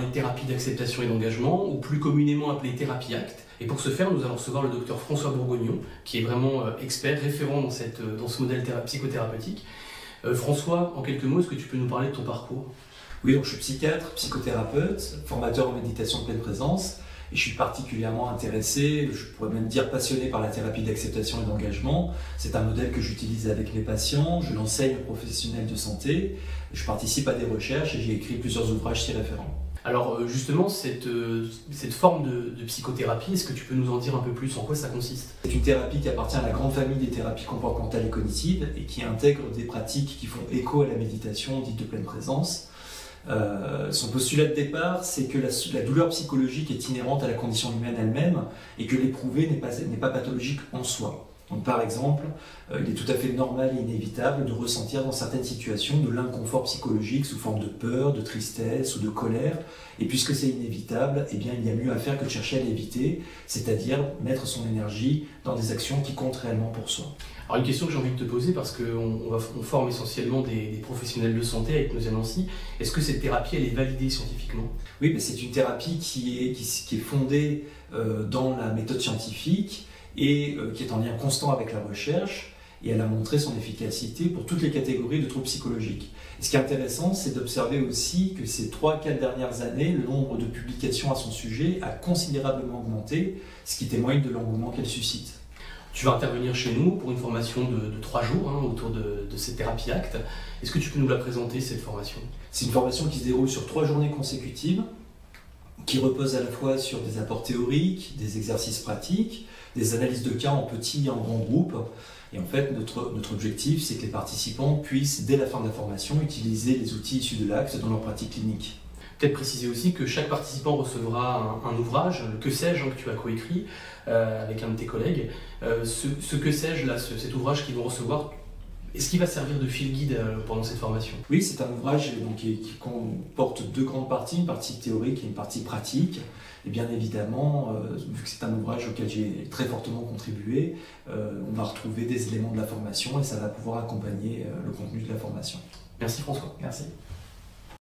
parler thérapie d'acceptation et d'engagement, ou plus communément appelée thérapie ACT. Et pour ce faire, nous allons recevoir le docteur François Bourgognon, qui est vraiment expert, référent dans ce modèle psychothérapeutique. François, en quelques mots, est-ce que tu peux nous parler de ton parcours? Oui, donc je suis psychiatre, psychothérapeute, formateur en méditation de pleine présence, et je suis particulièrement intéressé, je pourrais même dire passionné par la thérapie d'acceptation et d'engagement. C'est un modèle que j'utilise avec mes patients, je l'enseigne aux professionnels de santé, je participe à des recherches et j'ai écrit plusieurs ouvrages s'y référents. Alors justement, cette forme de psychothérapie, est-ce que tu peux nous en dire un peu plus en quoi ça consiste? C'est une thérapie qui appartient à la grande famille des thérapies comportementales et cognitives et qui intègre des pratiques qui font écho à la méditation dite de pleine présence. Son postulat de départ, c'est que la douleur psychologique est inhérente à la condition humaine elle-même et que l'éprouver n'est pas pathologique en soi. Donc, par exemple, il est tout à fait normal et inévitable de ressentir dans certaines situations de l'inconfort psychologique sous forme de peur, de tristesse ou de colère. Et puisque c'est inévitable, eh bien, il y a mieux à faire que de chercher à l'éviter, c'est-à-dire mettre son énergie dans des actions qui comptent réellement pour soi. Alors une question que j'ai envie de te poser, parce qu'on forme essentiellement des professionnels de santé avec nos Nancy, est-ce que cette thérapie elle est validée scientifiquement? Oui, mais c'est une thérapie qui est fondée dans la méthode scientifique et qui est en lien constant avec la recherche, et elle a montré son efficacité pour toutes les catégories de troubles psychologiques. Et ce qui est intéressant, c'est d'observer aussi que ces 3-4 dernières années, le nombre de publications à son sujet a considérablement augmenté, ce qui témoigne de l'engouement qu'elle suscite. Tu vas intervenir chez nous pour une formation de 3 jours autour de cette thérapie ACT. Est-ce que tu peux nous la présenter, cette formation? C'est une formation qui se déroule sur 3 journées consécutives, qui repose à la fois sur des apports théoriques, des exercices pratiques, des analyses de cas en petits et en grands groupes. Et en fait, notre objectif, c'est que les participants puissent, dès la fin de la formation, utiliser les outils issus de l'ACT dans leur pratique clinique. Peut-être préciser aussi que chaque participant recevra un ouvrage, le Que sais-je, que tu as coécrit avec un de tes collègues. Ce Que sais-je, là, cet ouvrage qu'ils vont recevoir, est-ce qu'il va servir de fil guide pendant cette formation? Oui, c'est un ouvrage donc, qui comporte 2 grandes parties, une partie théorique et une partie pratique. Et bien évidemment, vu que c'est un ouvrage auquel j'ai très fortement contribué, on va retrouver des éléments de la formation et ça va pouvoir accompagner le contenu de la formation. Merci François. Merci.